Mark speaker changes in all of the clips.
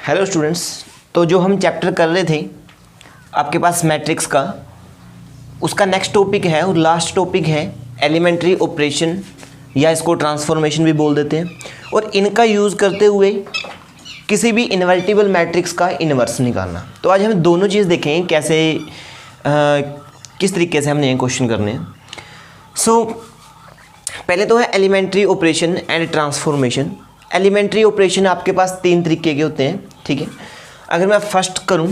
Speaker 1: Hello students, तो जो हम चैप्टर कर रहे थे आपके पास मैट्रिक्स का, उसका नेक्स्ट टॉपिक है और लास्ट टॉपिक है एलिमेंट्री ऑपरेशन, या इसको ट्रांसफॉर्मेशन भी बोल देते हैं। और इनका यूज़ करते हुए किसी भी इन्वर्टिबल मैट्रिक्स का इन्वर्स निकालना। तो आज हम दोनों चीज़ देखेंगे कैसे किस तरीके से हमने ये क्वेश्चन करने हैं। पहले तो है elementary operation and transformation. Elementary operation आपके पास तीन तरीके के होते हैं, ठीक है। अगर मैं फर्स्ट करूं,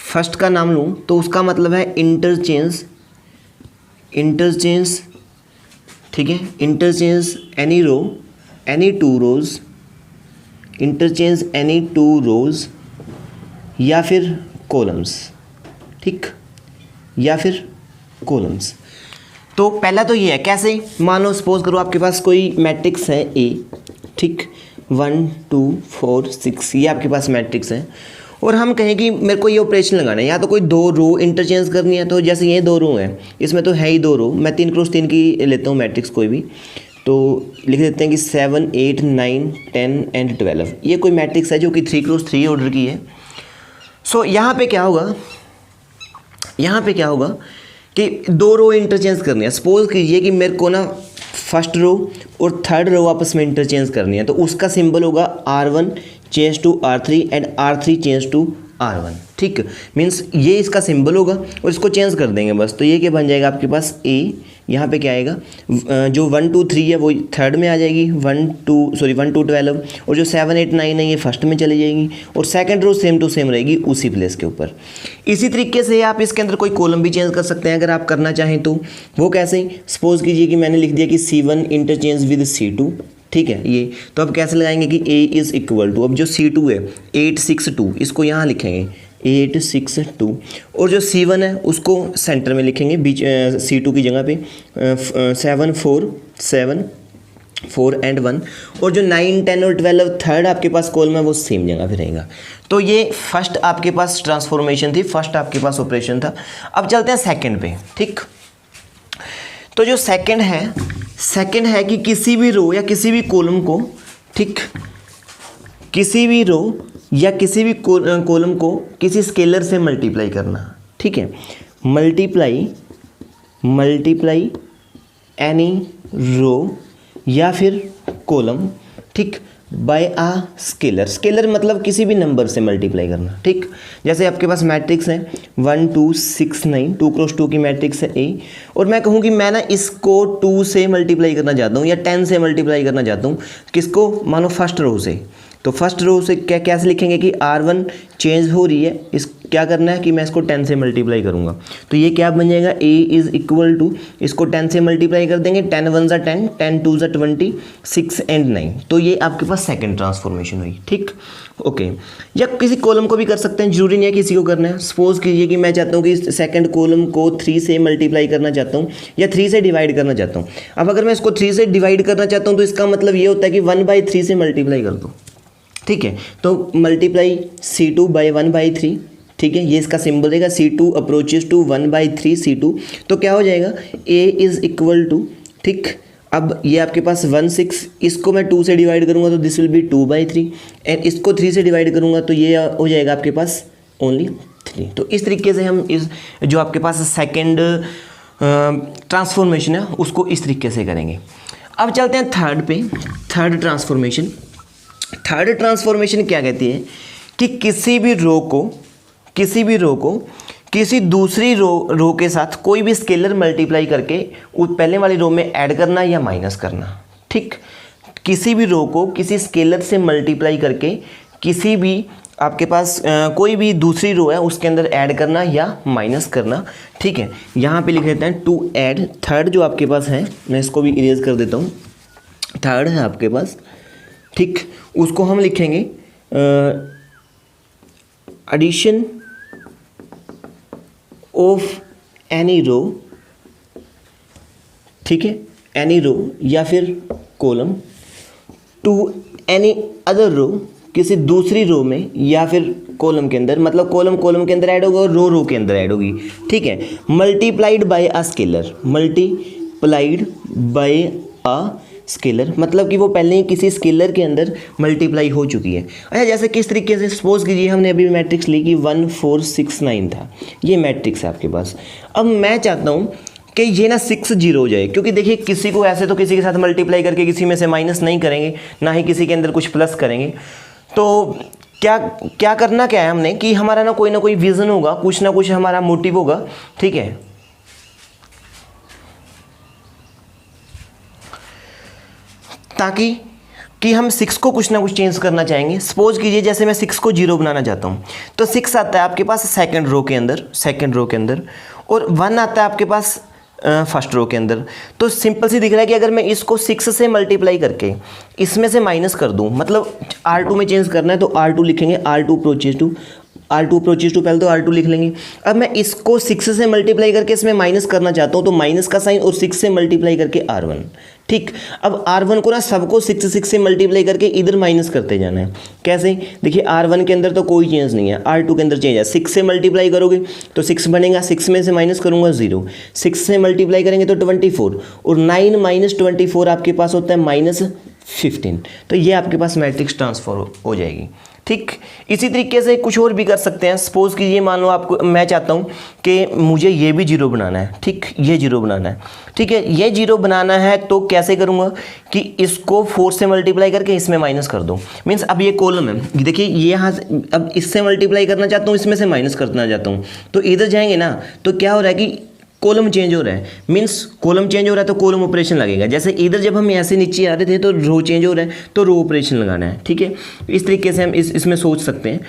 Speaker 1: फर्स्ट का नाम लूं तो उसका मतलब है इंटरचेंज, ठीक है। Interchange any row, any two rows, interchange any two rows या फिर कॉलम्स, ठीक, या फिर कॉलम्स। तो पहला तो ये है कैसे, मान लो सपोज करो आपके पास कोई मैट्रिक्स है ए, ठीक, 1 2 4 6 ये आपके पास मैट्रिक्स है। और हम कहें कि मेरे को ये ऑपरेशन लगाना है, या तो कोई दो रो इंटरचेंज करनी है। तो जैसे ये दो रो हैं, इसमें तो है ही दो रो, मैं 3x3 की लेता हूँ मैट्रिक्स कोई भी, तो लिख देते हैं कि 7 8 9 10 एंड 12। ये कोई मैट्रिक्स है जो कि 3x3 ऑर्डर की है। यहाँ पे क्या होगा कि दो रो इंटरचेंज करनी है। सपोज कीजिए कि मेरे को ना फर्स्ट रो और थर्ड रो आपस में इंटरचेंज करनी है, तो उसका सिंबल होगा R1 change to R3 and R3 change to R1, ठीक। मीन्स ये इसका सिंबल होगा और इसको चेंज कर देंगे बस। तो ये क्या बन जाएगा आपके पास A, यहाँ पे क्या आएगा, जो 1 2 3 है वो थर्ड में आ जाएगी, 1 2 12, और जो 7 8 9 है ये फर्स्ट में चली जाएगी, और second row same to same रहेगी उसी प्लेस के ऊपर। इसी तरीके से आप इसके अंदर कोई कॉलम भी चेंज कर सकते हैं अगर आप करना चाहें तो। वो कैसे, सपोज कीजिए कि मैंने लिख दिया कि C1 इंटरचेंज विद C2, ठीक है। ये तो अब कैसे लगाएंगे कि A इज़ इक्वल टू, अब जो C2 है 8 6 2, इसको यहाँ लिखेंगे 8 6 2, और जो C1 है उसको सेंटर में लिखेंगे बीच C2 की जगह पे 7 4 एंड 1, और जो 9 10 और 12 थर्ड आपके पास कॉलम है वो सेम जगह पे रहेगा। तो ये फर्स्ट आपके पास ट्रांसफॉर्मेशन थी, फर्स्ट आपके पास ऑपरेशन था। अब चलते हैं सेकंड पे, ठीक। तो जो सेकंड है कि किसी भी रो या किसी भी कॉलम को, ठीक, किसी भी रो या किसी भी कॉलम को किसी स्केलर से मल्टीप्लाई करना, ठीक है। मल्टीप्लाई एनी रो या फिर कॉलम, ठीक, बाय आ स्केलर। स्केलर मतलब किसी भी नंबर से मल्टीप्लाई करना, ठीक। जैसे आपके पास मैट्रिक्स है 1 2 6 9, 2x2 की मैट्रिक्स है A, और मैं कहूँ कि मैं ना इसको 2 से मल्टीप्लाई करना चाहता हूँ या 10 से मल्टीप्लाई करना चाहता हूँ। किसको, मानो फर्स्ट रो से। तो फर्स्ट रो से कैसे लिखेंगे कि R1 चेंज हो रही है, इस क्या करना है कि मैं इसको 10 से मल्टीप्लाई करूँगा। तो ये क्या बन जाएगा, A इज़ इक्वल टू, इसको 10 से मल्टीप्लाई कर देंगे, 10 1 ज़ा 10, 10 2 ज़ा 20, 6 एंड 9। तो ये आपके पास सेकंड ट्रांसफॉर्मेशन हुई, ठीक, ओके। या किसी कॉलम को भी कर सकते हैं, जरूरी नहीं है किसी को करना है। सपोज कीजिए कि मैं चाहता हूँ कि सेकंड कॉलम को 3 से मल्टीप्लाई करना चाहता हूँ या 3 से डिवाइड करना चाहता हूँ। अब अगर मैं इसको 3 से डिवाइड करना चाहता हूँ तो इसका मतलब ये होता है कि 1/3 से मल्टीप्लाई कर दो, ठीक है। तो मल्टीप्लाई C2 बाई 1/3, ठीक है, ये इसका सिंबल देगा, C2 अप्रोचेस टू 1/3 C2। तो क्या हो जाएगा, A इज़ इक्वल टू, ठीक। अब ये आपके पास 1 6, इसको मैं 2 से डिवाइड करूँगा तो दिस विल बी 2/3, एंड इसको 3 से डिवाइड करूँगा तो ये हो जाएगा आपके पास ओनली 3। तो इस तरीके से हम इस जो आपके पास सेकेंड ट्रांसफॉर्मेशन है उसको इस तरीके से करेंगे। अब चलते हैं थर्ड पे, थर्ड ट्रांसफॉर्मेशन। थर्ड ट्रांसफॉर्मेशन क्या कहती है कि किसी भी रो को किसी दूसरी रो के साथ कोई भी स्केलर मल्टीप्लाई करके उस पहले वाली रो में ऐड करना या माइनस करना, ठीक। किसी भी रो को किसी स्केलर से मल्टीप्लाई करके किसी भी आपके पास कोई भी दूसरी रो है उसके अंदर ऐड करना या माइनस करना, ठीक है। यहाँ पे लिख देते हैं टू ऐड। थर्ड जो आपके पास है, मैं इसको भी इरेज कर देता हूँ, थर्ड है आपके पास, ठीक। उसको हम लिखेंगे एडिशन ऑफ एनी रो, ठीक है, एनी रो या फिर कॉलम टू एनी अदर रो, किसी दूसरी रो में या फिर कॉलम के अंदर, मतलब कॉलम के अंदर ऐड होगा और रो के अंदर ऐड होगी, ठीक है। Multiplied by a scalar, multiplied by a scalar, मतलब कि वो पहले ही किसी स्केलर के अंदर मल्टीप्लाई हो चुकी है। अच्छा, जैसे किस तरीके से, सपोज कीजिए हमने अभी मैट्रिक्स ली कि 1 4 6 9 था, ये मैट्रिक्स है आपके पास। अब मैं चाहता हूँ कि ये ना 6 0 हो जाए, क्योंकि देखिए किसी को ऐसे तो किसी के साथ मल्टीप्लाई करके किसी में से माइनस नहीं करेंगे, ना ही किसी के अंदर कुछ प्लस करेंगे। तो क्या करना क्या है हमने कि हमारा ना कोई विजन होगा, कुछ ना कुछ हमारा मोटिव होगा, ठीक है। ताकि कि हम 6 को कुछ ना कुछ चेंज करना चाहेंगे। सपोज कीजिए जैसे मैं 6 को 0 बनाना चाहता हूँ, तो 6 आता है आपके पास सेकंड रो के अंदर, और 1 आता है आपके पास फर्स्ट रो के अंदर। तो सिंपल सी दिख रहा है कि अगर मैं इसको 6 से मल्टीप्लाई करके इसमें से माइनस कर दूं, मतलब R2 में चेंज करना है तो R2 लिखेंगे, R2 अप्रोचेज टू पहले तो R2 लिख लेंगे। अब मैं इसको 6 से मल्टीप्लाई करके इसमें माइनस करना चाहता हूँ, तो माइनस का साइन और 6 से मल्टीप्लाई करके R1, ठीक। अब R1 को ना सबको 6 से मल्टीप्लाई करके इधर माइनस करते जाना है। कैसे, देखिए R1 के अंदर तो कोई चेंज नहीं है, R2 के अंदर चेंज है। 6 से मल्टीप्लाई करोगे तो 6 बनेगा, 6 में से माइनस करूंगा 0, 6 से मल्टीप्लाई करेंगे तो 24, और 9 माइनस 24 आपके पास होता है -15। तो ये आपके पास मैट्रिक्स ट्रांसफर हो जाएगी, ठीक। इसी तरीके से कुछ और भी कर सकते हैं। सपोज कीजिए मान लो आपको, मैं चाहता हूँ कि मुझे ये भी 0 बनाना है, ठीक, ये 0 बनाना है, ठीक है। ये 0 बनाना है तो कैसे करूँगा कि इसको 4 से मल्टीप्लाई करके इसमें माइनस कर दूँ। मीन्स अब ये कॉलम है, देखिए ये यहाँ से अब इससे मल्टीप्लाई करना चाहता हूँ, इसमें से माइनस करना चाहता हूँ, तो इधर जाएंगे ना तो क्या हो रहा है कि कॉलम चेंज हो रहा है। मीन्स कॉलम चेंज हो रहा है तो कॉलम ऑपरेशन लगेगा। जैसे इधर जब हम ऐसे नीचे आ रहे थे तो रो चेंज हो रहा है तो रो ऑपरेशन लगाना है, ठीक है। इस तरीके से हम इसमें सोच सकते हैं।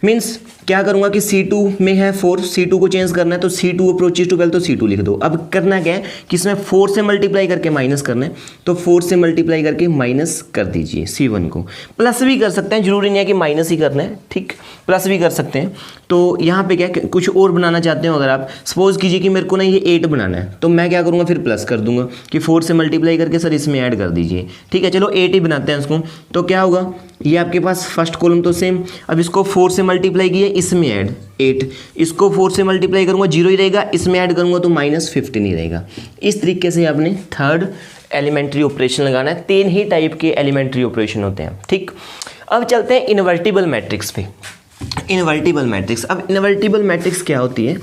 Speaker 1: मीन्स क्या करूँगा कि C2 में है 4, C2 को चेंज करना है तो C2 अप्रोचेज टू पहले तो C2 लिख दो। अब करना क्या है कि इसमें 4 से मल्टीप्लाई करके माइनस करना है, तो 4 से मल्टीप्लाई करके माइनस कर दीजिए C1 को। प्लस भी कर सकते हैं, जरूरी नहीं है कि माइनस ही करना है, ठीक, प्लस भी कर सकते हैं। तो यहाँ पे क्या कुछ और बनाना चाहते हो, अगर आप सपोज कीजिए कि मेरे को ना ये 8 बनाना है, तो मैं क्या करूँगा फिर प्लस कर दूंगा कि 4 से मल्टीप्लाई करके सर इसमें ऐड कर दीजिए, ठीक है। चलो 8 ही बनाते हैं इसको। तो क्या होगा, ये आपके पास फर्स्ट कॉलम तो सेम, अब इसको 4 से मल्टीप्लाई किया, इसमें ऐड 8, इसको 4 से मल्टीप्लाई करूँगा 0 ही रहेगा, इसमें ऐड करूँगा तो -15 ही रहेगा। इस तरीके से आपने थर्ड एलिमेंट्री ऑपरेशन लगाना है। 3 ही टाइप के एलिमेंट्री ऑपरेशन होते हैं, ठीक। अब चलते हैं इन्वर्टिबल मैट्रिक्स पे। इन्वर्टिबल मैट्रिक्स, अब इन्वर्टिबल मैट्रिक्स क्या होती है?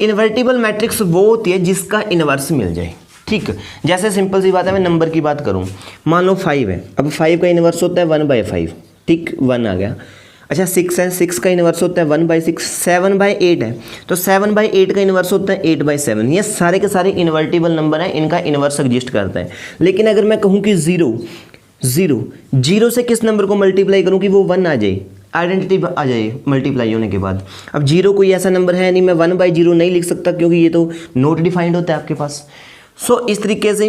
Speaker 1: इन्वर्टिबल मैट्रिक्स वो होती है जिसका इन्वर्स मिल जाए, ठीक। जैसे सिंपल सी बात है, मैं नंबर की बात करूं, मान लो 5 है, अब 5 का इन्वर्स होता है 1/5, ठीक, 1 आ गया। अच्छा 6 है, 6 का इन्वर्स होता है 1/6, 7/8 है, तो 7/8 का इन्वर्स होता है 8/7। ये सारे के सारे इन्वर्टिबल नंबर हैं, इनका इन्वर्स एग्जिस्ट करता है। लेकिन अगर मैं कहूँ कि 0 से किस नंबर को मल्टीप्लाई करूँ कि वो 1 आ जाए, आइडेंटिटी आ जाए मल्टीप्लाई होने के बाद। अब 0 कोई ऐसा नंबर है नहीं, मैं 1/0 नहीं लिख सकता क्योंकि ये तो नॉट डिफाइंड होता है आपके पास। सो इस तरीके से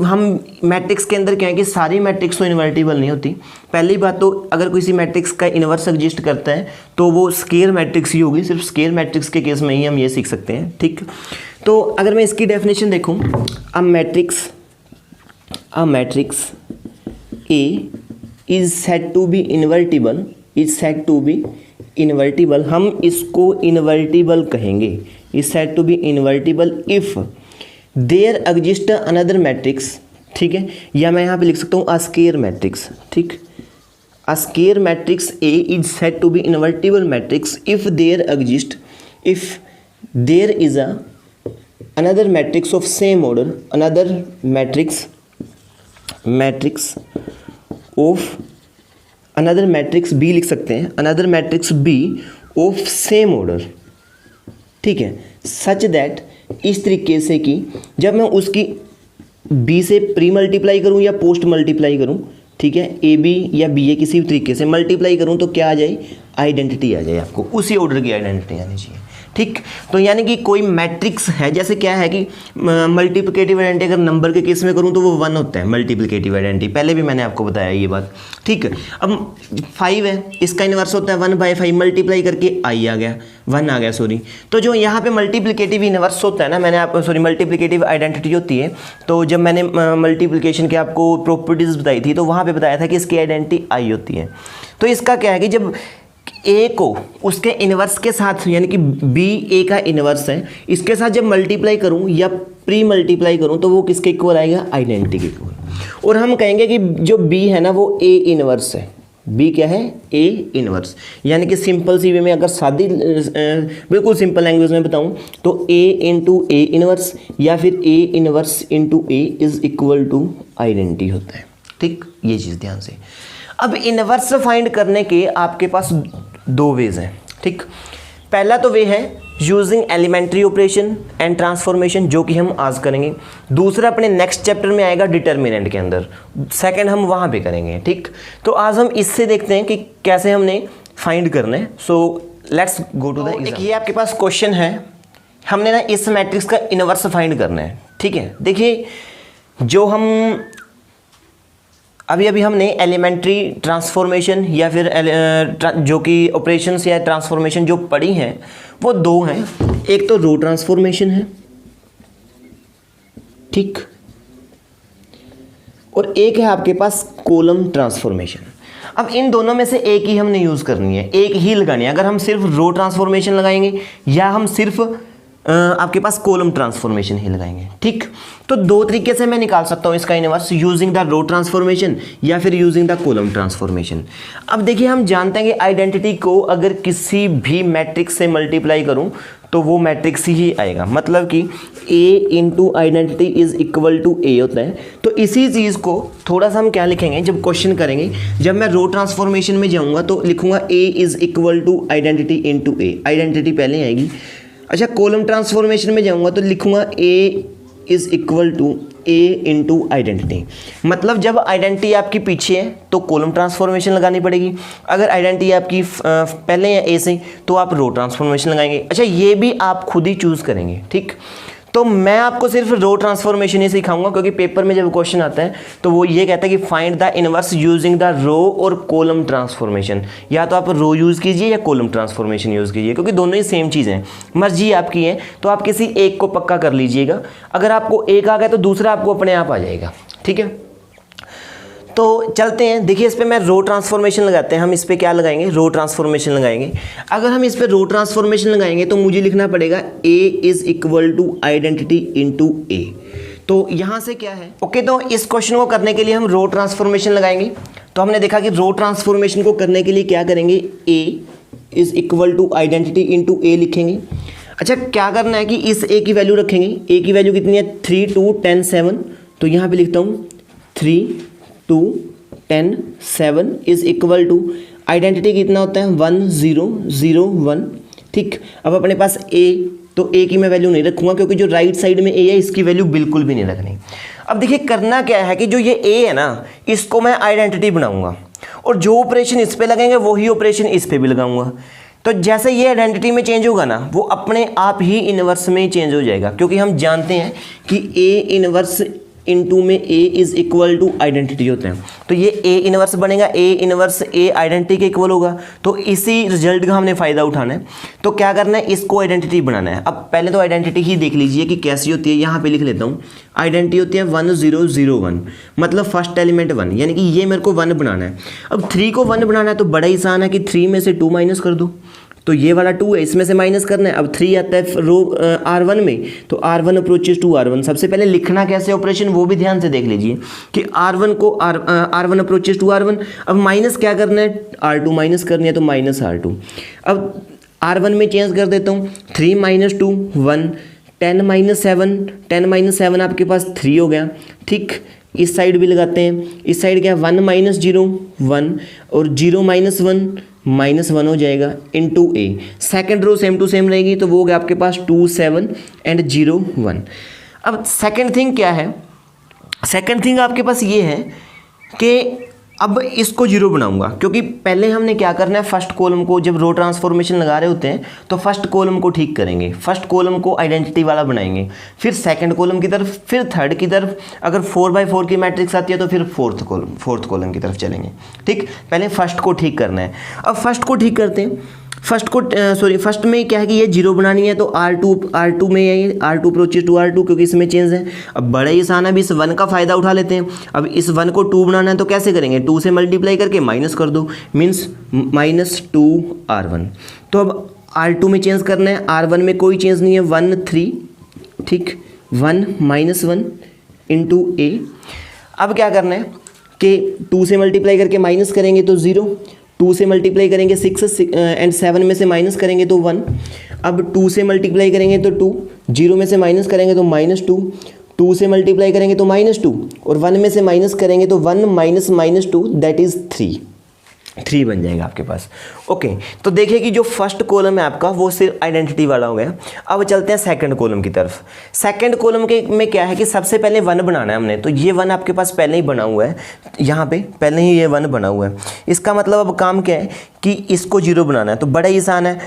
Speaker 1: हम मैट्रिक्स के अंदर क्या है कि सारी मैट्रिक्स तो इन्वर्टिबल नहीं होती। पहली बात तो अगर किसी मैट्रिक्स का इन्वर्स एग्जिस्ट करता है तो वो स्केयर मैट्रिक्स ही होगी, सिर्फ स्केयर मैट्रिक्स के केस में ही हम ये सीख सकते हैं, ठीक। तो अगर मैं इसकी डेफिनेशन देखूँ, a matrix A is said to be invertible, हम इसको इन्वर्टिबल कहेंगे, is said to be invertible if there exist another matrix, ठीक है। या मैं यहाँ पे लिख सकता हूँ अ स्केयर मैट्रिक्स, ठीक। A square matrix A is said to be invertible matrix if there is another matrix of same order, another matrix B लिख सकते हैं, another matrix B of same order, ठीक है। सच दैट, इस तरीके से कि जब मैं उसकी बी से प्री मल्टीप्लाई करूं या पोस्ट मल्टीप्लाई करूं, ठीक है, ए बी या बी ए किसी भी तरीके से मल्टीप्लाई करूं तो क्या आ जाए, आइडेंटिटी आ जाए, आपको उसी ऑर्डर की आइडेंटिटी आनी चाहिए, ठीक। तो यानी कि कोई मैट्रिक्स है, जैसे क्या है कि मल्टीप्लिकेटिव आइडेंटिटी अगर नंबर के केस में करूं तो वो 1 होता है मल्टीप्लिकेटिव आइडेंटिटी, पहले भी मैंने आपको बताया ये बात, ठीक। अब 5 है, इसका इन्वर्स होता है 1/5, मल्टीप्लाई करके आई आ गया, 1 आ गया, सॉरी। तो जो यहाँ पे मल्टीप्लिकेटिव इन्वर्स होता है ना, मैंने आपको मल्टीप्लिकेटिव आइडेंटिटी होती है, तो जब मैंने मल्टीप्लिकेशन के आपको प्रॉपर्टीज बताई थी तो वहाँ पे बताया था कि इसकी आइडेंटिटी आई होती है। तो इसका क्या है कि जब ए को उसके इन्वर्स के साथ, यानी कि बी ए का इन्वर्स है, इसके साथ जब मल्टीप्लाई करूं या प्री मल्टीप्लाई करूं तो वो किसके इक्वल आएगा, आइडेंटिटी के इक्वल। और हम कहेंगे कि जो बी है ना वो ए इन्वर्स है, बी क्या है, ए इन्वर्स, यानी कि सिंपल सी वे में अगर सादी बिल्कुल सिंपल लैंग्वेज में बताऊं तो ए इंटू ए इन्वर्स या फिर A inverse into A is equal to identity होता है। ठीक, ये चीज़ ध्यान से। अब इन्वर्स फाइंड करने के आपके पास दो वेज हैं। ठीक, पहला तो वे है using elementary operation and transformation, जो कि हम आज करेंगे। दूसरा अपने नेक्स्ट चैप्टर में आएगा डिटर्मिनेंट के अंदर, सेकंड हम वहाँ पे करेंगे। ठीक, तो आज हम इससे देखते हैं कि कैसे हमने फाइंड करना है। So let's go to the example. ये आपके पास क्वेश्चन है, हमने ना इस मैट्रिक्स का इन्वर्स फाइंड करना है। ठीक है, देखिए जो हम अभी हमने एलिमेंट्री ट्रांसफॉर्मेशन या फिर जो कि ऑपरेशंस या ट्रांसफॉर्मेशन जो पढ़ी हैं वो दो हैं, एक तो रो ट्रांसफॉर्मेशन है, ठीक, और एक है आपके पास कॉलम ट्रांसफॉर्मेशन। अब इन दोनों में से एक ही हमने यूज़ करनी है, एक ही लगानी है। अगर हम सिर्फ रो ट्रांसफॉर्मेशन लगाएंगे या हम सिर्फ आपके पास कॉलम ट्रांसफॉर्मेशन ही लगाएंगे। ठीक, तो दो तरीके से मैं निकाल सकता हूँ इसका inverse, using the row transformation या फिर यूजिंग द कॉलम ट्रांसफॉर्मेशन। अब देखिए हम जानते हैं कि आइडेंटिटी को अगर किसी भी मैट्रिक्स से मल्टीप्लाई करूँ तो वो मैट्रिक्स ही आएगा, मतलब कि a into identity is equal to a होता है। तो इसी चीज़ को थोड़ा सा हम क्या लिखेंगे जब क्वेश्चन करेंगे, जब मैं रो ट्रांसफॉर्मेशन में जाऊँगा तो लिखूँगा a is equal to identity into a, identity पहले आएगी। अच्छा, कॉलम ट्रांसफॉर्मेशन में जाऊंगा तो लिखूंगा a is equal to a into identity, मतलब जब आइडेंटिटी आपकी पीछे है तो कॉलम ट्रांसफॉर्मेशन लगानी पड़ेगी, अगर आइडेंटिटी आपकी पहले है a से तो आप रो ट्रांसफॉर्मेशन लगाएंगे। अच्छा, ये भी आप खुद ही चूज़ करेंगे। ठीक, तो मैं आपको सिर्फ रो ट्रांसफॉर्मेशन ही सिखाऊंगा, क्योंकि पेपर में जब क्वेश्चन आता है तो वो ये कहता है कि find the inverse using the row और कॉलम ट्रांसफॉर्मेशन। या तो आप रो यूज़ कीजिए या कॉलम ट्रांसफॉर्मेशन यूज़ कीजिए, क्योंकि दोनों ही सेम चीज़ हैं, मर्जी आपकी है। तो आप किसी एक को पक्का कर लीजिएगा, अगर आपको एक आ गया तो दूसरा आपको अपने आप आ जाएगा। ठीक है, तो चलते हैं। देखिए इस पर मैं रो ट्रांसफॉर्मेशन लगाते हैं, हम इस पर क्या लगाएंगे, रो ट्रांसफॉर्मेशन लगाएंगे। अगर हम इस पर रो ट्रांसफॉर्मेशन लगाएंगे तो मुझे लिखना पड़ेगा a is equal to identity into a। तो यहाँ से क्या है, ओके, तो इस क्वेश्चन को करने के लिए हम रो ट्रांसफॉर्मेशन लगाएंगे। तो हमने देखा कि रो ट्रांसफॉर्मेशन को करने के लिए क्या करेंगे, a is equal to identity into a लिखेंगे। अच्छा, क्या करना है कि इस a की वैल्यू रखेंगे, a की वैल्यू कितनी है, 3 2 10 7, तो यहाँ पे लिखता हूँ 3 2 10 7 इज इक्वल टू आइडेंटिटी कितना होता है, 1 0 0 1। ठीक, अब अपने पास a, तो a की मैं वैल्यू नहीं रखूँगा क्योंकि जो राइट साइड में a है इसकी वैल्यू बिल्कुल भी नहीं रखनी। अब देखिए करना क्या है कि जो ये a है ना, इसको मैं आइडेंटिटी बनाऊँगा और जो ऑपरेशन इस पर लगेंगे वही ऑपरेशन इस पर भी लगाऊँगा। तो जैसे ये आइडेंटिटी में चेंज होगा ना, वो अपने आप ही इन्वर्स में चेंज हो जाएगा, क्योंकि हम जानते हैं कि a इन्वर्स इनटू में a is equal to identity होते हैं। तो ये a इनवर्स बनेगा, a इनवर्स a आइडेंटिटी के इक्वल होगा। तो इसी रिजल्ट का हमने फ़ायदा उठाना है। तो क्या करना है, इसको आइडेंटिटी बनाना है। अब पहले तो आइडेंटिटी ही देख लीजिए कि कैसी होती है। यहाँ पे लिख लेता हूँ, आइडेंटिटी होती है 1 0 0 1, मतलब फर्स्ट एलिमेंट 1, यानी कि ये मेरे को 1 बनाना है। अब 3 को 1 बनाना है तो बड़ा ही आसान है कि 3 में से 2 माइनस कर दो, तो ये वाला 2 है, इसमें से माइनस करना है। अब 3 आता है रो R1 में, तो R1 अप्रोचेस टू R1। सबसे पहले लिखना कैसे ऑपरेशन वो भी ध्यान से देख लीजिए कि R1 को R1 अप्रोचेस टू R1। अब माइनस क्या करना है, R2 माइनस करनी है, तो माइनस R2। अब R1 में चेंज कर देता हूँ, 3 - 2 1, 10 - 7, 10 - 7 आपके पास 3 हो गया। ठीक, इस साइड भी लगाते हैं, इस साइड क्या है, 1 - 0 1 और 0 - 1 -1 हो जाएगा into a। Second row same to same रहेगी, तो वो हो गया आपके पास 2 7 एंड 0 1। अब सेकंड थिंग क्या है, सेकंड थिंग आपके पास ये है कि अब इसको 0 बनाऊंगा, क्योंकि पहले हमने क्या करना है, फर्स्ट कॉलम को जब रो ट्रांसफॉर्मेशन लगा रहे होते हैं तो फर्स्ट कॉलम को ठीक करेंगे, फर्स्ट कॉलम को आइडेंटिटी वाला बनाएंगे, फिर सेकंड कॉलम की तरफ, फिर थर्ड की तरफ। अगर 4x4 की मैट्रिक्स आती है तो फिर फोर्थ कॉलम की तरफ चलेंगे। ठीक, पहले फर्स्ट को ठीक करना है। अब फर्स्ट को ठीक करते हैं। फर्स्ट में क्या है कि ये जीरो बनानी है, तो R2 में यही R2 अप्रोचेस टू R2, क्योंकि इसमें चेंज है। अब बड़ा ही आसान है, अभी इस 1 का फ़ायदा उठा लेते हैं। अब इस 1 को 2 बनाना है तो कैसे करेंगे, 2 से मल्टीप्लाई करके माइनस कर दो, मीन्स -2R1। तो अब R2 में चेंज करना है, R1 में कोई चेंज नहीं है, 1 3, ठीक, 1 -1 इंटू A। अब क्या करना है कि 2 से मल्टीप्लाई करके माइनस करेंगे तो 0, 2 से मल्टीप्लाई करेंगे 6 एंड 7 में से माइनस करेंगे तो 1। अब 2 से मल्टीप्लाई करेंगे तो 2, 0 में से माइनस करेंगे तो -2, 2 से मल्टीप्लाई करेंगे तो -2 और 1 में से माइनस करेंगे तो 1 - -2 दैट इज़ 3 बन जाएगा आपके पास। ओके, तो देखिए कि जो फर्स्ट कॉलम है आपका वो सिर्फ आइडेंटिटी वाला हो गया। अब चलते हैं सेकंड कॉलम की तरफ। सेकंड कॉलम के में क्या है कि सबसे पहले 1 बनाना है हमने, तो ये 1 आपके पास पहले ही बना हुआ है, यहाँ पे पहले ही ये 1 बना हुआ है। इसका मतलब अब काम क्या है कि इसको 0 बनाना है, तो बड़ा ही आसान है।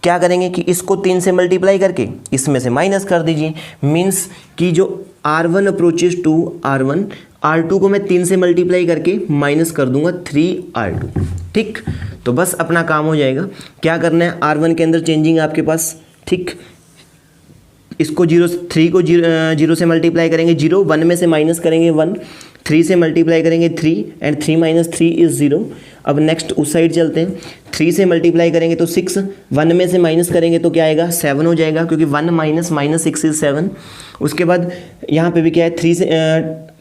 Speaker 1: क्या करेंगे कि इसको 3 से मल्टीप्लाई करके इसमें से माइनस कर दीजिए, मीन्स कि जो R1 approaches to R1, R2 को मैं 3 से मल्टीप्लाई करके माइनस कर दूंगा 3R2, ठीक। तो बस अपना काम हो जाएगा। क्या करना है, R1 के अंदर चेंजिंग आपके पास, ठीक, इसको 3 को 0 से मल्टीप्लाई करेंगे 0, 1 में से माइनस करेंगे 1, 3 से मल्टीप्लाई करेंगे 3 एंड 3 - 3 इज़ 0। अब नेक्स्ट उस साइड चलते हैं, 3 से मल्टीप्लाई करेंगे तो 6, 1 में से माइनस करेंगे तो क्या आएगा, 7 हो जाएगा, क्योंकि 1 - -6 इज़ 7। उसके बाद यहाँ पे भी क्या है,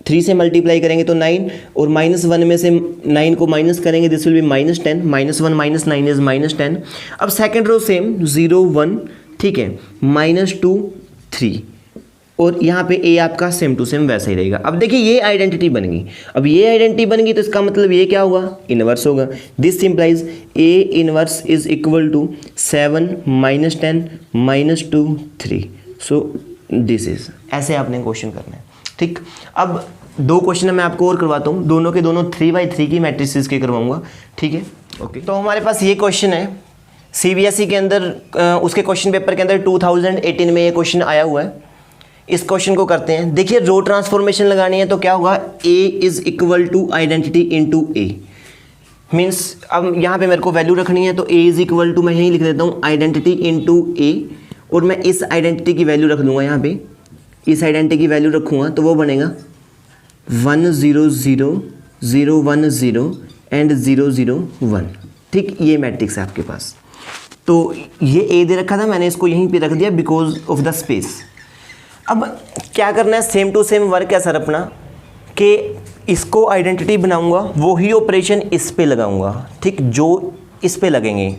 Speaker 1: 3 से मल्टीप्लाई करेंगे तो 9 और -1 में से 9 को माइनस करेंगे, दिस विल बी -10, -1 - 9 इज़ -10। अब सेकेंड रो सेम 0 1, ठीक है, -2 3 और यहाँ पे A आपका सेम टू सेम वैसा ही रहेगा। अब देखिए ये आइडेंटिटी बन गई। अब ये आइडेंटिटी बन गई तो इसका मतलब ये क्या होगा, इनवर्स होगा। This simplify A inverse is equal to 7 - 10 - 2 3। So this is, ऐसे आपने क्वेश्चन करना है, ठीक। अब 2 क्वेश्चन मैं आपको और करवाता हूँ, दोनों के दोनों 3x3 की मैट्रिसेस के करवाऊंगा, ठीक है। ओके, तो हमारे पास ये क्वेश्चन है CBSE के अंदर, उसके क्वेश्चन पेपर के अंदर 2018 में ये क्वेश्चन आया हुआ है। इस क्वेश्चन को करते हैं। देखिए रो ट्रांसफॉर्मेशन लगानी है तो क्या होगा, A is equal to identity into A, means अब यहाँ पे मेरे को वैल्यू रखनी है तो A इज इक्वल टू, मैं यहीं लिख देता हूँ आइडेंटिटी इंटू A, और मैं इस आइडेंटिटी की वैल्यू रख लूँगा यहाँ पे, इस आइडेंटिटी की वैल्यू रखूँगा तो वो बनेगा 1 0 0 0 1 0 एंड 0 0 1, ठीक। ये मैट्रिक्स है आपके पास। तो ये A दे रखा था, मैंने इसको यहीं पे रख दिया बिकॉज ऑफ द स्पेस। अब क्या करना है, सेम टू सेम वर्क है सर अपना, कि इसको आइडेंटिटी बनाऊंगा, वही ऑपरेशन इस पे लगाऊंगा, ठीक, जो इस पे लगेंगे,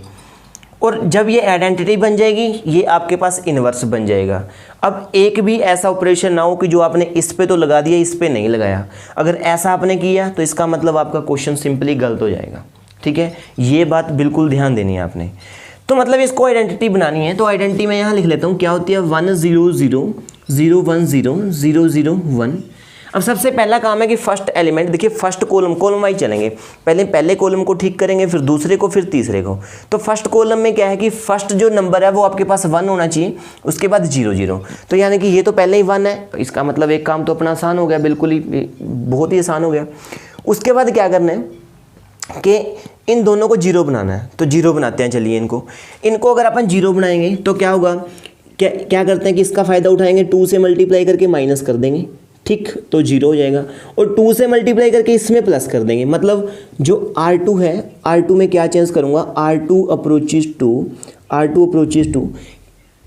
Speaker 1: और जब ये आइडेंटिटी बन जाएगी ये आपके पास इन्वर्स बन जाएगा। अब एक भी ऐसा ऑपरेशन ना हो कि जो आपने इस पे तो लगा दिया, इस पे नहीं लगाया। अगर ऐसा आपने किया तो इसका मतलब आपका क्वेश्चन सिंपली गलत हो जाएगा, ठीक है। ये बात बिल्कुल ध्यान देनी है आपने। तो मतलब इसको आइडेंटिटी बनानी है, तो आइडेंटिटी मैं यहाँ लिख लेता हूँ, क्या होती है 1 0 0 0 1 0 0 0 1। अब सबसे पहला काम है कि फर्स्ट एलिमेंट, देखिए फर्स्ट कॉलम वाइज चलेंगे, पहले कॉलम को ठीक करेंगे, फिर दूसरे को, फिर तीसरे को। तो फर्स्ट कॉलम में क्या है कि फर्स्ट जो नंबर है वो आपके पास 1 होना चाहिए, उसके बाद 0 0, तो यानी कि ये तो पहले ही 1 है, तो इसका मतलब एक काम तो अपना आसान हो गया, बिल्कुल ही बहुत ही आसान हो गया। उसके बाद क्या करना है कि इन दोनों को 0 बनाना है, तो 0 बनाते हैं। चलिए इनको अगर अपन 0 बनाएंगे तो क्या होगा, क्या करते हैं कि इसका फ़ायदा उठाएंगे, 2 से मल्टीप्लाई करके माइनस कर देंगे, ठीक, तो 0 हो जाएगा, और 2 से मल्टीप्लाई करके इसमें प्लस कर देंगे। मतलब जो R2 है, R2 में क्या चेंज करूँगा, R2 अप्रोचेस टू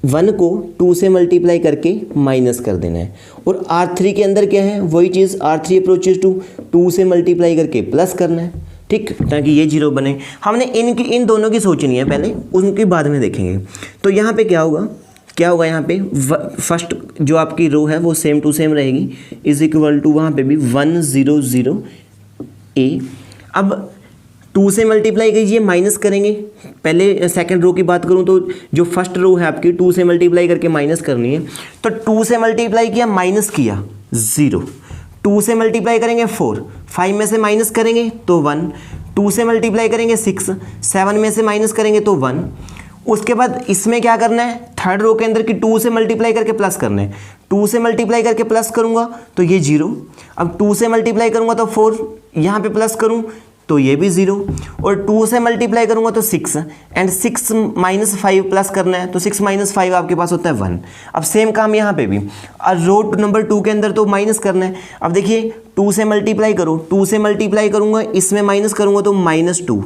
Speaker 1: 1 को 2 से मल्टीप्लाई करके माइनस कर देना है, और R3 के अंदर क्या है, वही चीज़ R3 अप्रोचेस टू 2 से मल्टीप्लाई करके प्लस करना है, ठीक, ताकि ये 0 बने। हमने इन दोनों की सोचनी है पहले, उनके बाद में देखेंगे। तो यहाँ पे क्या होगा यहाँ पे फर्स्ट जो आपकी रो है वो सेम टू सेम रहेगी, इज इक्वल टू वहाँ पे भी 1 0 0 A। अब 2 से मल्टीप्लाई कीजिए, माइनस करेंगे। पहले सेकंड रो की बात करूँ तो जो फर्स्ट रो है आपकी 2 से मल्टीप्लाई करके माइनस करनी है, तो 2 से मल्टीप्लाई किया, माइनस किया 0, 2 से मल्टीप्लाई करेंगे 4, 5 में से माइनस करेंगे तो 1, 2 से मल्टीप्लाई करेंगे 6, 7 में से माइनस करेंगे तो 1। उसके बाद इसमें क्या करना है, थर्ड रो के अंदर की 2 से मल्टीप्लाई करके प्लस करना है, 2 से मल्टीप्लाई करके प्लस करूंगा तो ये 0, अब 2 से मल्टीप्लाई करूंगा तो 4, यहाँ पे प्लस करूँ तो ये भी 0, और 2 से मल्टीप्लाई करूंगा तो 6, एंड 6 माइनस 5 प्लस करना है, तो 6 माइनस 5 आपके पास होता है 1। अब सेम काम यहाँ पे भी, और रो नंबर 2 के अंदर तो माइनस करना है। अब देखिए 2 से मल्टीप्लाई करो, 2 से मल्टीप्लाई करूंगा, इसमें माइनस करूंगा तो -2,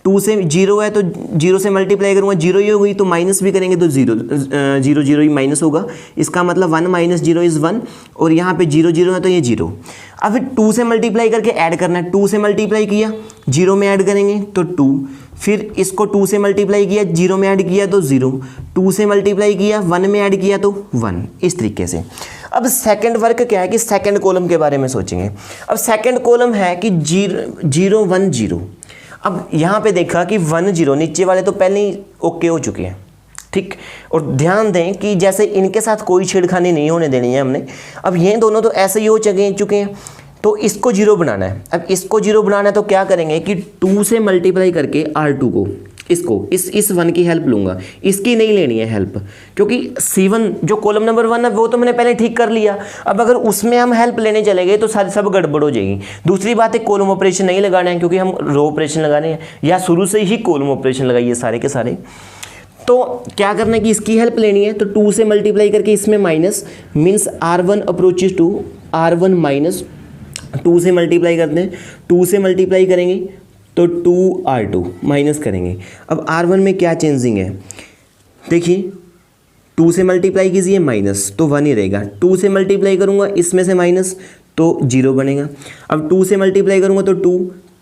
Speaker 1: 2 से 0 है तो 0 से मल्टीप्लाई करूंगा 0 ही होगी, तो माइनस भी करेंगे तो 0 0 0 ही माइनस होगा। इसका मतलब 1 माइनस 0 इज़ 1, और यहाँ पे 0 0 है तो ये 0। अब फिर 2 से मल्टीप्लाई करके ऐड करना है, 2 से मल्टीप्लाई किया 0 में ऐड करेंगे तो 2, फिर इसको 2 से मल्टीप्लाई किया 0 में ऐड किया तो 0, 2 से मल्टीप्लाई किया 1 में ऐड किया तो 1, इस तरीके से। अब सेकंड वर्क क्या है कि सेकंड कॉलम के बारे में सोचेंगे। अब सेकंड कॉलम है कि 0 1 0। अब यहाँ पे देखा कि 1 0, नीचे वाले तो पहले ही ओके हो चुके हैं, ठीक। और ध्यान दें कि जैसे इनके साथ कोई छेड़खानी नहीं होने देनी है हमने। अब ये दोनों तो ऐसे ही हो चुके हैं, तो इसको 0 बनाना है। अब इसको 0 बनाना है तो क्या करेंगे कि 2 से मल्टीप्लाई करके R2 को, इसको इस 1 की हेल्प लूँगा, इसकी नहीं लेनी है हेल्प, क्योंकि C1 जो कॉलम नंबर 1 है वो तो मैंने पहले ठीक कर लिया। अब अगर उसमें हम हेल्प लेने चले गए तो सारी सब गड़बड़ हो जाएगी। दूसरी बात है कॉलम ऑपरेशन नहीं लगाना है, क्योंकि हम रो ऑपरेशन लगाने हैं, या शुरू से ही कॉलम ऑपरेशन लगाइए सारे के सारे। तो क्या करना है कि इसकी हेल्प लेनी है, तो 2 से मल्टीप्लाई करके इसमें minus, means R1 approaches to R1 minus 2 से मल्टीप्लाई करते हैं, 2 से मल्टीप्लाई करेंगे तो 2R2 माइनस करेंगे। अब R1 में क्या चेंजिंग है, देखिए 2 से मल्टीप्लाई कीजिए माइनस तो 1 ही रहेगा, 2 से मल्टीप्लाई करूँगा इसमें से माइनस तो 0 बनेगा। अब 2 से मल्टीप्लाई करूँगा तो 2,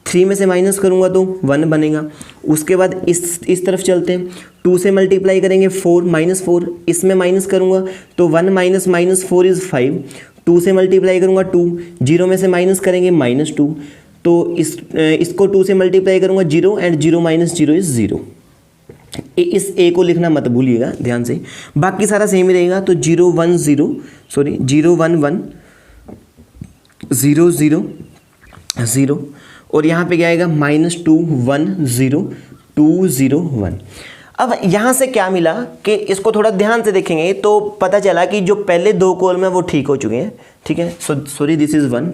Speaker 1: 3 में से माइनस करूँगा तो 1 बनेगा। उसके बाद इस तरफ चलते हैं, 2 से मल्टीप्लाई करेंगे 4 -4, इसमें माइनस करूँगा तो 1 माइनस -4 इज़ 5, 2 से मल्टीप्लाई करूँगा 2, 0 में से माइनस करेंगे -2, तो इसको 2 से मल्टीप्लाई करूँगा 0, एंड 0 माइनस 0 इज़ 0। इस ए को लिखना मत भूलिएगा ध्यान से, बाकी सारा सेम ही रहेगा। तो 0 1 0 0 1 1 0 0 0, और यहाँ पे क्या आएगा -2 1 0 2 0 1। अब यहाँ से क्या मिला कि इसको थोड़ा ध्यान से देखेंगे तो पता चला कि जो पहले 2 कॉलम है वो ठीक हो चुके हैं, ठीक है। सॉरी दिस इज़ 1,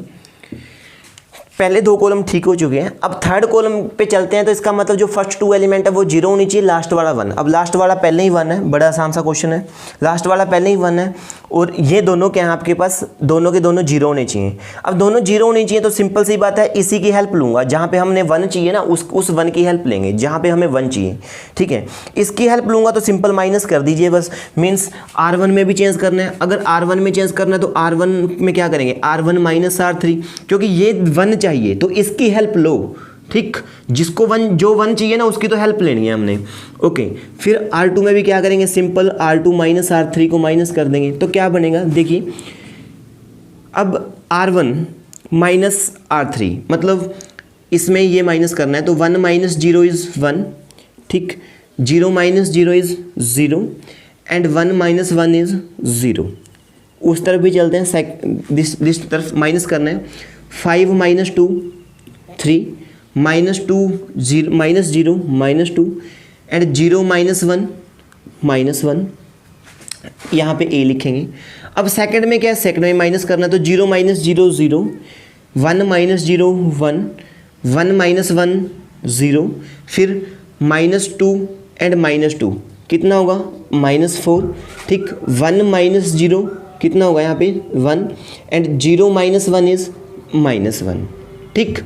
Speaker 1: पहले 2 कॉलम ठीक हो चुके हैं। अब थर्ड कॉलम पे चलते हैं, तो इसका मतलब जो फर्स्ट 2 एलिमेंट है वो 0 होनी चाहिए, लास्ट वाला 1। अब लास्ट वाला पहले ही 1 है, बड़ा आसान सा क्वेश्चन है, लास्ट वाला पहले ही 1 है, और ये दोनों क्या हैं आपके पास, दोनों के दोनों 0 होने चाहिए। अब दोनों 0 होने चाहिए तो सिंपल सी बात है, इसी की हेल्प लूँगा, जहाँ पे हमने 1 चाहिए ना उस 1 की हेल्प लेंगे जहाँ पे हमें 1 चाहिए, ठीक है। इसकी हेल्प लूँगा तो सिंपल माइनस कर दीजिए बस, मीन्स R1 में भी चेंज करना है। अगर R1 में चेंज करना है तो R1 में क्या करेंगे, R1 माइनस R3, क्योंकि ये 1 चाहिए तो इसकी हेल्प लो, ठीक। जिसको 1 जो 1 चाहिए ना उसकी तो हेल्प लेनी है हमने, ओके। फिर R2 में भी क्या करेंगे, सिंपल R2 माइनस R3 को माइनस कर देंगे, तो क्या बनेगा देखिए। अब R1 माइनस R3 मतलब इसमें ये माइनस करना है, तो 1 माइनस 0 इज़ 1, ठीक। 0 minus 0 is 0, and 1 minus 1 is 0। उस तरफ भी चलते हैं, दिस तरफ माइनस करना है। 5 माइनस 2 3, -2 0 -2, एंड 0 माइनस 1 -1, यहाँ पे ए लिखेंगे। अब सेकंड में क्या है, सेकंड में माइनस करना है, तो 0 माइनस 0 0, 1 माइनस 0 1, 1 माइनस 1 0, फिर -2 एंड -2 कितना होगा -4, ठीक। 1 माइनस 0 कितना होगा यहाँ पे 1, एंड 0 माइनस 1 इज़ -1, ठीक।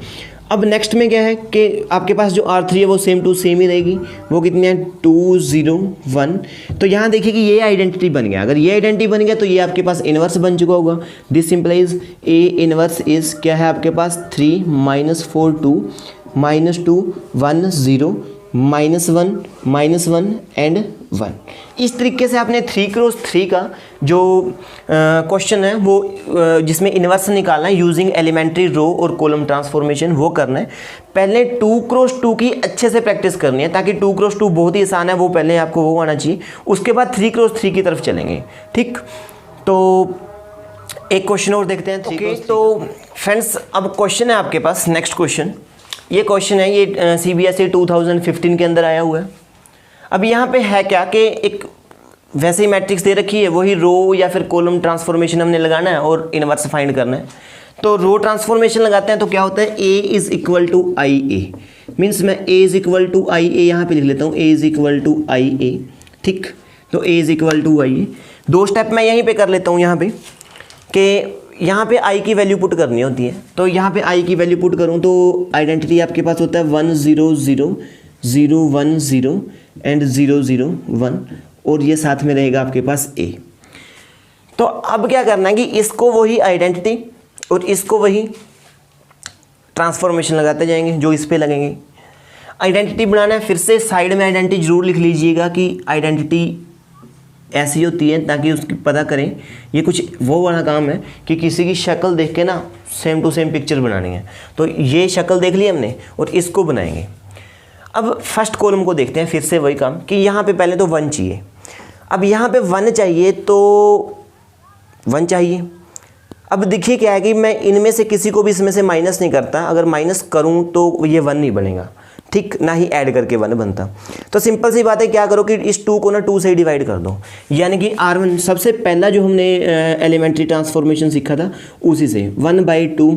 Speaker 1: अब नेक्स्ट में क्या है कि आपके पास जो R3 है वो सेम टू सेम ही रहेगी, वो कितनी है 2 0 1। तो यहाँ देखिए कि ये आइडेंटिटी बन गया, अगर ये आइडेंटिटी बन गया तो ये आपके पास इन्वर्स बन चुका होगा। दिस सिंपलाइज A इन्वर्स इज क्या है आपके पास 3 -4 2 -2 1 0 -1 -1 एंड 1। इस तरीके से आपने 3x3 का जो क्वेश्चन है वो जिसमें इन्वर्स निकालना है यूजिंग एलिमेंट्री रो और कॉलम ट्रांसफॉर्मेशन, वो करना है। पहले 2x2 की अच्छे से प्रैक्टिस करनी है, ताकि 2x2 बहुत ही आसान है, वो पहले आपको वो आना चाहिए। उसके बाद 3x3 की तरफ चलेंगे, ठीक। तो एक क्वेश्चन और देखते हैं। ओके, तो फ्रेंड्स अब क्वेश्चन है आपके पास, नेक्स्ट क्वेश्चन। ये क्वेश्चन है, ये CBSE 2015 के अंदर आया हुआ है। अब यहाँ पे है क्या कि एक वैसे ही मैट्रिक्स दे रखी है, वही रो या फिर कॉलम ट्रांसफॉर्मेशन हमने लगाना है और इन्वर्स फाइंड करना है। तो रो ट्रांसफॉर्मेशन लगाते हैं तो क्या होता है, A is equal to I A, means मैं A is equal to I A यहाँ पे लिख लेता हूँ, A is equal to I A, ठीक। तो A is equal to I A, 2 step मैं यहीं पे कर लेता हूँ यहाँ पे, कि यहाँ पे आई की वैल्यू पुट करनी होती है। तो यहाँ पे आई की वैल्यू पुट करूँ तो आइडेंटिटी आपके पास होता है 1 0 0 0 1 0 एंड 0 0 1, और ये साथ में रहेगा आपके पास ए। तो अब क्या करना है कि इसको वही आइडेंटिटी और इसको वही ट्रांसफॉर्मेशन लगाते जाएंगे जो इस पे लगेंगे। आइडेंटिटी बनाना है, फिर से साइड में आइडेंटिटी जरूर लिख लीजिएगा कि आइडेंटिटी ऐसी होती है, ताकि उसकी पता करें। ये कुछ वो वाला काम है कि किसी की शक्ल देख के ना सेम टू सेम पिक्चर बनानी है। तो ये शक्ल देख ली हमने और इसको बनाएंगे। अब फर्स्ट कॉलम को देखते हैं, फिर से वही काम कि यहाँ पे पहले तो 1 चाहिए। अब यहाँ पे 1 चाहिए तो 1 चाहिए। अब देखिए क्या है कि मैं इनमें से किसी को भी इसमें से माइनस नहीं करता, अगर माइनस करूँ तो ये 1 नहीं बनेगा, ठीक, ना ही ऐड करके 1 बनता। तो सिंपल सी बात है, क्या करो कि इस 2 को ना 2 से डिवाइड कर दो, यानी कि R1 सबसे पहला जो हमने एलिमेंट्री ट्रांसफॉर्मेशन सीखा था उसी से 1/2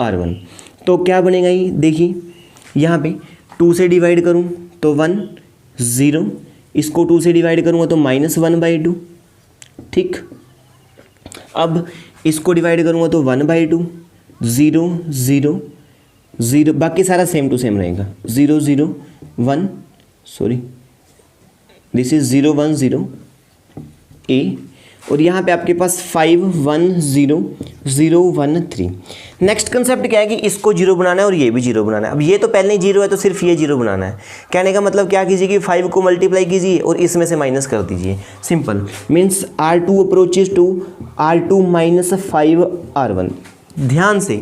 Speaker 1: R1। तो क्या बनेगा ये देखिए, यहाँ पे 2 से डिवाइड करूँ तो 1 0, इसको 2 से डिवाइड करूँगा तो -1/2, ठीक। अब इसको डिवाइड करूँगा तो 1/2 0 0 0, बाकी सारा सेम टू सेम रहेगा, 0 0 1, सॉरी दिस इज 0 1 0 ए, और यहाँ पे आपके पास 5 1 0 0 1 3। नेक्स्ट कंसेप्ट क्या है कि इसको 0 बनाना है और ये भी 0 बनाना है। अब ये तो पहले ही 0 है तो सिर्फ ये 0 बनाना है। कहने का मतलब क्या कीजिए कि 5 को मल्टीप्लाई कीजिए और इसमें से माइनस कर दीजिए, simple. Means R2 approaches to R2 - 5 R1। ध्यान से,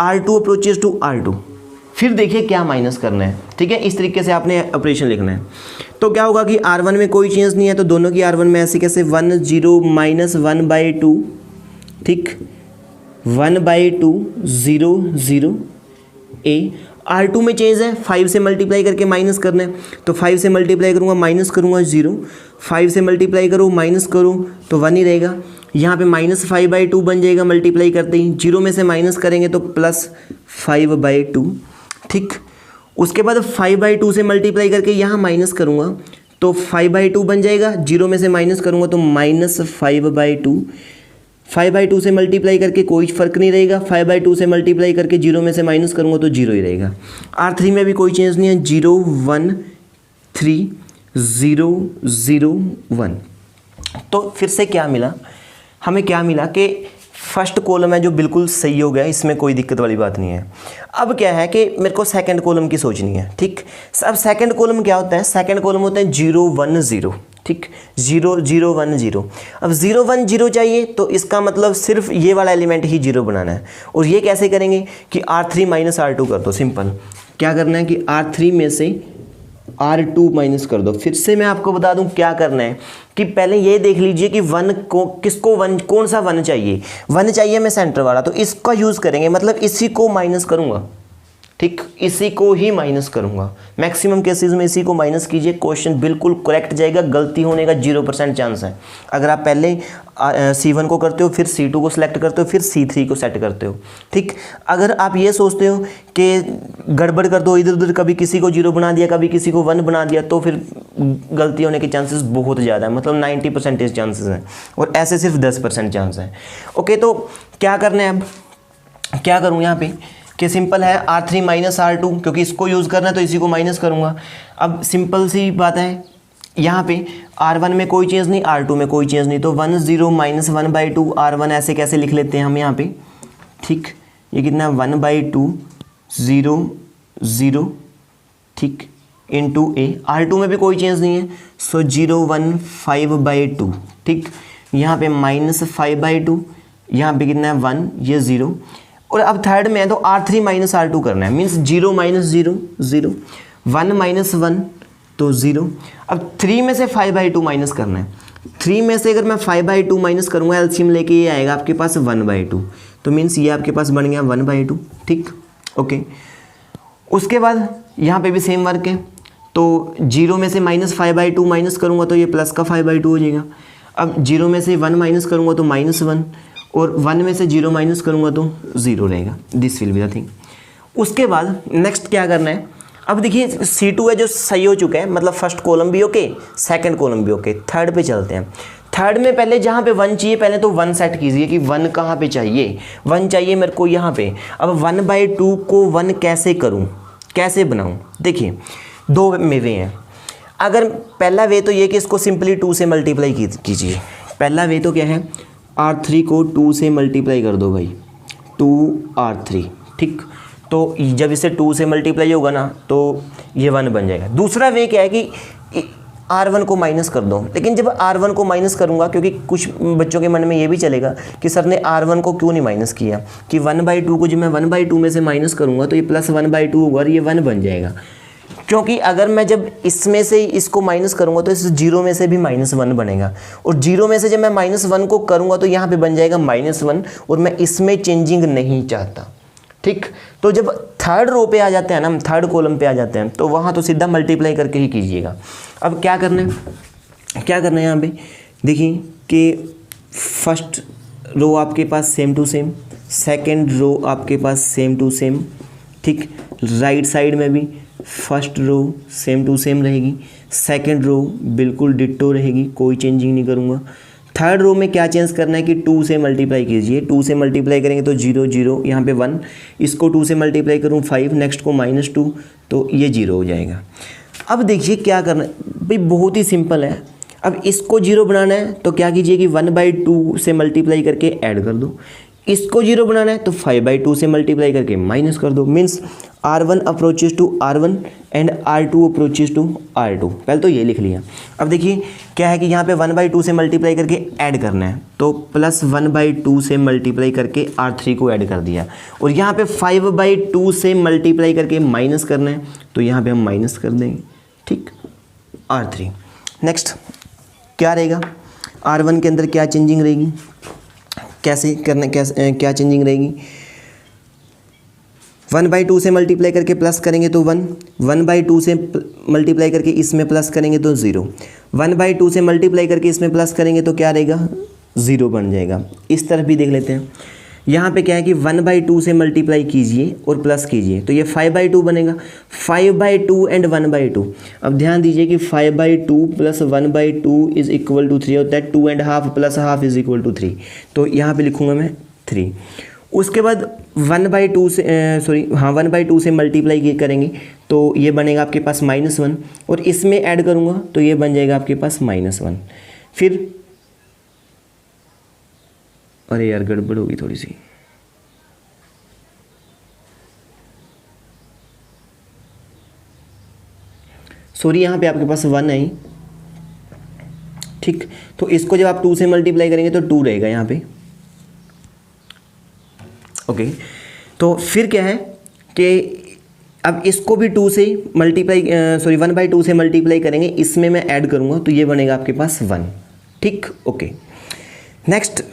Speaker 1: R2 अप्रोचेज टू R2, फिर देखिए क्या माइनस करना है, ठीक है। इस तरीके से आपने ऑपरेशन लिखना है। तो क्या होगा कि R1 में कोई चेंज नहीं है तो दोनों की R1 में ऐसे कैसे 1 0 -1/2, ठीक, 1/2 0 0 ए। R2 में चेंज है, 5 से मल्टीप्लाई करके माइनस करना है, तो 5 से मल्टीप्लाई करूँगा माइनस करूँगा 0, 5 से मल्टीप्लाई करो माइनस करो तो 1 ही रहेगा। यहाँ पे -5/2 बन जाएगा मल्टीप्लाई करते ही, 0 में से माइनस करेंगे तो +5/2, ठीक। उसके बाद 5/2 से मल्टीप्लाई करके यहाँ माइनस करूँगा तो 5/2 बन जाएगा, 0 में से माइनस करूँगा तो -5/2, 5/2 से मल्टीप्लाई करके कोई फ़र्क नहीं रहेगा, 5/2 से मल्टीप्लाई करके 0 में से माइनस करूँगा तो 0 ही रहेगा। R3 में भी कोई चेंज नहीं है, 0 1 3 0 0 1। तो फिर से क्या मिला हमें, क्या मिला कि फर्स्ट कॉलम है जो बिल्कुल सही हो गया, इसमें कोई दिक्कत वाली बात नहीं है। अब क्या है कि मेरे को सेकंड कॉलम की सोचनी है, ठीक। अब सेकंड कॉलम क्या होता है, सेकंड कॉलम होता है 0 1 0, ठीक, 0 0 1 0। अब 0 1 0 चाहिए तो इसका मतलब सिर्फ ये वाला एलिमेंट ही 0 बनाना है। और ये कैसे करेंगे कि R3 - R2 कर दो, सिंपल। क्या करना है कि R3 में से R2 माइनस कर दो। फिर से मैं आपको बता दूं क्या करना है कि पहले ये देख लीजिए कि 1 को किसको 1 कौन सा 1 चाहिए, 1 चाहिए मैं सेंटर वाला, तो इसका यूज़ करेंगे, मतलब इसी को माइनस करूँगा, ठीक, इसी को ही माइनस करूँगा। मैक्सिमम केसेस में इसी को माइनस कीजिए, क्वेश्चन बिल्कुल करेक्ट जाएगा, गलती होने का 0% चांस है। अगर आप पहले C1 को करते हो, फिर C2 को सिलेक्ट करते हो, फिर C3 को सेट करते हो, ठीक। अगर आप ये सोचते हो कि गड़बड़ कर दो इधर उधर, कभी किसी को 0 बना दिया कभी किसी को 1 बना दिया, तो फिर गलती होने के चांसेस बहुत ज़्यादा है, मतलब 90% चांसेस हैं, और ऐसे सिर्फ 10% चांस है। ओके, तो क्या करना है, अब क्या करूँ यहाँ पे कि सिंपल है R3 - R2, क्योंकि इसको यूज़ करना है तो इसी को माइनस करूँगा। अब सिंपल सी बात है, यहाँ पे R1 में कोई चेंज नहीं, R2 में कोई चेंज नहीं, तो 1 0 -1/2 R1 ऐसे कैसे लिख लेते हैं हम यहाँ पे, ठीक। ये कितना है 1/2 0 0, ठीक, इंटू ए। R2 में भी कोई चेंज नहीं है, सो 0 1 5/2, ठीक। यहाँ पे -5/2, यहाँ पे कितना है 1, ये 0। और अब थर्ड में है तो R3 - R2 करना है, मीन्स 0 - 0 0, 1 - 1 तो 0। अब 3 में से 5/2 माइनस करना है, 3 में से अगर मैं 5/2 माइनस करूँगा एलसीएम लेके, ये आएगा आपके पास 1/2, तो मीन्स ये आपके पास बन गया 1/2, ठीक, ओके। उसके बाद यहाँ पे भी सेम वर्क है, तो 0 में से -5/2 माइनस करूँगा तो ये प्लस का 5/2 हो जाएगा। अब 0 में से 1 माइनस करूँगा तो -1, और 1 में से 0 माइनस करूँगा तो 0 रहेगा। This will be the thing. उसके बाद नेक्स्ट क्या करना है, अब देखिए C2 है जो सही हो चुका है, मतलब फर्स्ट कॉलम भी ओके, सेकंड कॉलम भी ओके। थर्ड पे चलते हैं। थर्ड में पहले जहाँ पे 1 चाहिए पहले तो 1 सेट कीजिए कि 1 कहाँ पे चाहिए, 1 चाहिए मेरे को यहाँ पे। अब 1/2 को 1 कैसे करूँ, कैसे बनाऊँ? देखिए 2 वे हैं। अगर पहला वे तो ये कि इसको सिंपली 2 से मल्टीप्लाई कीजिए। पहला वे तो क्या है, R3 को 2 से मल्टीप्लाई कर दो भाई, 2R3, ठीक। तो जब इसे 2 से मल्टीप्लाई होगा ना तो ये 1 बन जाएगा। दूसरा वे क्या है कि R1 को माइनस कर दो, लेकिन जब R1 को माइनस करूंगा, क्योंकि कुछ बच्चों के मन में ये भी चलेगा कि सर ने R1 को क्यों नहीं माइनस किया, कि 1/2 को जब मैं 1/2 में से माइनस करूंगा तो ये प्लस 1/2 होगा और ये 1 बन जाएगा। क्योंकि अगर मैं जब इसमें से इसको माइनस करूंगा तो इस 0 में से भी -1 बनेगा, और 0 में से जब मैं -1 को करूंगा तो यहाँ पे बन जाएगा -1, और मैं इसमें चेंजिंग नहीं चाहता, ठीक। तो जब थर्ड रो पे आ जाते हैं ना, हम थर्ड कॉलम पे आ जाते हैं, तो वहाँ तो सीधा मल्टीप्लाई करके ही कीजिएगा। अब क्या करना है, क्या करना है यहाँ पे देखिए कि फर्स्ट रो आपके पास same to same, second row आपके पास सेम टू सेम, ठीक। राइट साइड में भी first row same to same रहेगी, सेकंड रो बिल्कुल डिट्टो रहेगी, कोई चेंजिंग नहीं करूँगा। थर्ड रो में क्या चेंज करना है कि 2 से मल्टीप्लाई कीजिए। 2 से मल्टीप्लाई करेंगे तो 0 0, यहाँ पे 1, इसको 2 से मल्टीप्लाई करूँ 5, नेक्स्ट को -2, तो ये 0 हो जाएगा। अब देखिए क्या करना है भाई, बहुत ही सिंपल है। अब इसको 0 बनाना है तो क्या कीजिए कि 1/2 से मल्टीप्लाई करके ऐड कर दो। इसको 0 बनाना है तो 5/2 से मल्टीप्लाई करके माइनस कर दो। Means R1 approaches to R1 and R2 approaches to R2। पहले तो ये लिख लिया। अब देखिए क्या है कि यहाँ पे 1/2 से मल्टीप्लाई करके ऐड करना है, तो प्लस 1/2 से मल्टीप्लाई करके R3 को ऐड कर दिया, और यहाँ पे 5/2 से मल्टीप्लाई करके माइनस करना है, तो यहाँ पे हम माइनस कर देंगे, ठीक, R3। नेक्स्ट क्या रहेगा, R1 के अंदर क्या चेंजिंग रहेगी, कैसे करना, क्या चेंजिंग रहेगी। 1/2 से मल्टीप्लाई करके प्लस करेंगे तो 1, 1/2 से मल्टीप्लाई करके इसमें प्लस करेंगे तो 0, 1/2 से मल्टीप्लाई करके इसमें प्लस करेंगे तो क्या रहेगा, 0 बन जाएगा। इस तरफ भी देख लेते हैं। यहाँ पे क्या है कि 1/2 से मल्टीप्लाई कीजिए और प्लस कीजिए, तो ये 5/2 बनेगा। 5/2 एंड 1/2, अब ध्यान दीजिए कि 5/2 प्लस 1/2 इज इक्वल टू 3 होता है। 2 and half plus half is equal to 3, तो यहाँ पे लिखूँगा मैं 3। उसके बाद 1/2 से 1/2 से मल्टीप्लाई करेंगे तो ये बनेगा आपके पास -1, और इसमें ऐड करूँगा तो ये बन जाएगा आपके पास -1। फिर अरे यार गड़बड़ होगी थोड़ी सी, सॉरी, यहाँ पे आपके पास 1 है, ठीक। तो इसको जब आप 2 से मल्टीप्लाई करेंगे तो 2 रहेगा यहाँ पे, ओके। तो फिर क्या है कि अब इसको भी 2 से मल्टीप्लाई 1/2 से मल्टीप्लाई करेंगे, इसमें मैं ऐड करूँगा तो ये बनेगा आपके पास 1, ठीक, ओके। नेक्स्ट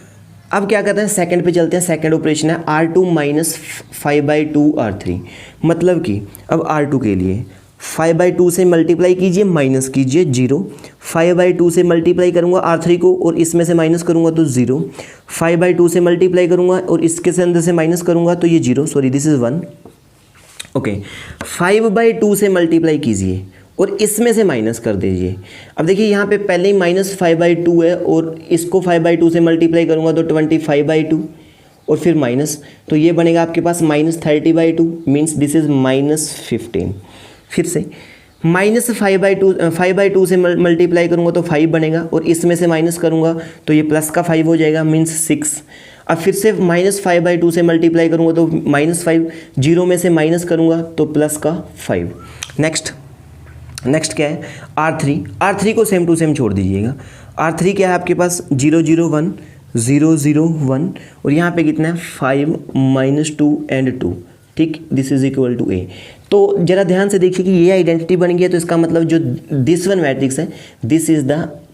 Speaker 1: अब क्या करते हैं, सेकंड पे चलते हैं। सेकंड ऑपरेशन है R2 माइनस 5/2 R3, मतलब कि अब R2 के लिए 5/2 से मल्टीप्लाई कीजिए, माइनस कीजिए 0, 5/2 से मल्टीप्लाई करूँगा R3 को और इसमें से माइनस करूँगा तो 0, 5/2 से मल्टीप्लाई करूँगा और इसके से अंदर से माइनस करूँगा तो ये 0, सॉरी दिस इज़ 1, ओके। 5/2 से मल्टीप्लाई कीजिए और इसमें से माइनस कर दीजिए। अब देखिए यहाँ पे पहले ही -5/2 है और इसको 5/2 से मल्टीप्लाई करूँगा तो 25/2 और फिर माइनस, तो ये बनेगा आपके पास -30/2, मीन्स दिस इज़ -15। फिर से -5/2 से मल्टीप्लाई करूँगा तो 5 बनेगा और इसमें से माइनस करूँगा तो ये प्लस का 5 हो जाएगा, मीन्स 6। अब फिर से -5/2 से मल्टीप्लाई करूँगा तो -5, 0 में से माइनस करूँगा तो प्लस का 5। नेक्स्ट क्या है R3 को सेम टू सेम छोड़ दीजिएगा। R3 क्या है आपके पास 0 0 1 0 0 1 और यहाँ पे कितना है 5 -2 एंड 2, ठीक, this is equal to A। तो जरा ध्यान से देखिए कि ये आइडेंटिटी बन गई है, तो इसका मतलब जो दिस वन मैट्रिक्स है this is the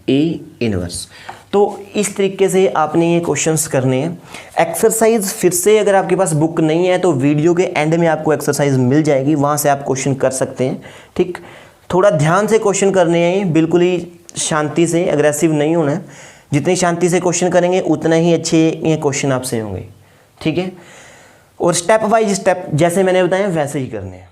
Speaker 1: A inverse. तो इस तरीके से आपने ये क्वेश्चंस करने हैं। एक्सरसाइज फिर से अगर आपके पास बुक नहीं है तो वीडियो के एंड में आपको एक्सरसाइज मिल जाएगी, वहाँ से आप क्वेश्चन कर सकते हैं, ठीक। थोड़ा ध्यान से क्वेश्चन करने हैं, बिल्कुल ही शांति से, अग्रेसिव नहीं होना है। जितनी शांति से क्वेश्चन करेंगे उतना ही अच्छे ये क्वेश्चन आपसे होंगे, ठीक है। और स्टेप बाय स्टेप जैसे मैंने बताया वैसे ही करने हैं।